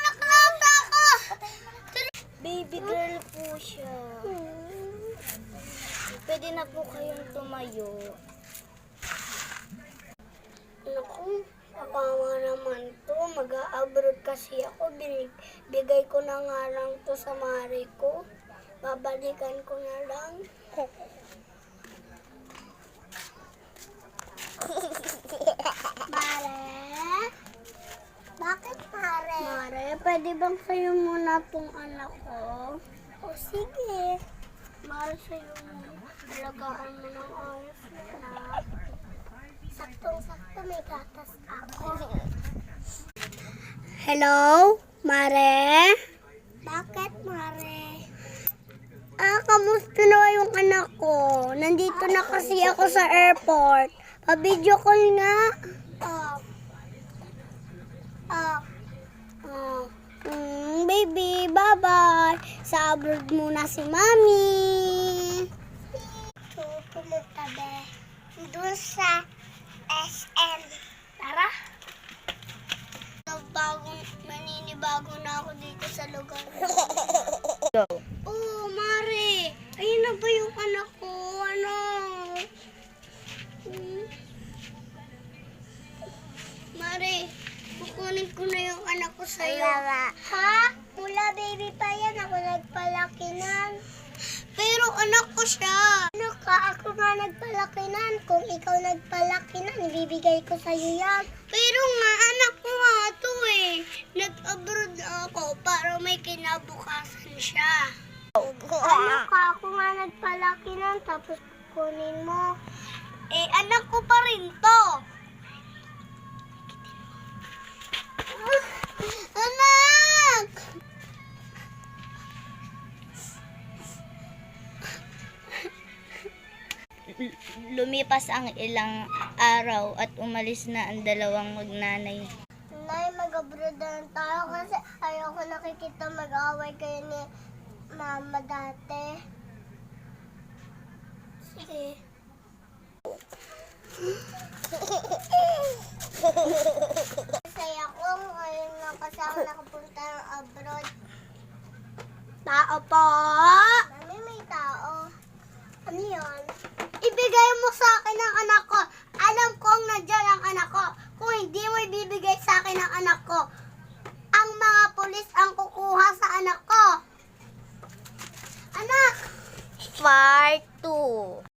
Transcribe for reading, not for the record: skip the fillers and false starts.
Nakalata ako! Baby girl po siya. Pwede na po kayong tumayo. Naku, kapama naman to. Mag-a-abroad kasi ako. Bigay ko na nga lang to sa mare ko. Babalikan ko na lang. Mare? Bakit Mare? Mare, pwede bang sa'yo muna tong anak ko? O sige. Mare, sa'yo muna. Alagaan mo ng ayos na. Saktong-sakto may gatas ako. Hello, Mare? Bakit, Mare? Kamusta na yung anak ko? Nandito na kasi ako sa airport. Pa-video call nga. Baby, bye-bye. Sa abroad muna si Mami. Pumunta be. Doon sa SM. Tara. Maninibago na ako dito sa lugar. Go. Oh, Mare. Ayun na ba yung anak ko? Ano? Mare, kukunin ko na yung anak ko sa'yo. Ha? Mula baby pa yan. Ako nagpalaki nan. Pero anak ko siya. Ano ka? Ako nga nagpalaki nan. Kung ikaw nagpalaki nan, ibibigay ko sa'yo yan. Pero nga, anak ko nga ito eh. Nag-abroad ako para may kinabukasan siya. Ano ka? Ako nga nagpalaki nun, tapos kunin mo. Eh, anak ko pa rin to. Anak! Lumipas ang ilang araw at umalis na ang dalawang magnanay. Nay, mag-abroad na tayo kasi ayoko nakikita mag-away kayo ni Mama dati. Sige. Masaya ko ngayon nga kasi ako nakapunta ng abroad. Tao po! Mami, may tao. Ano yun? Ibigay mo sa akin ang anak ko. Alam kong nandiyan ang anak ko. Kung hindi mo ibibigay sa akin ang anak ko, ang mga pulis ang kukuha sa anak ko. Anak! Part 2.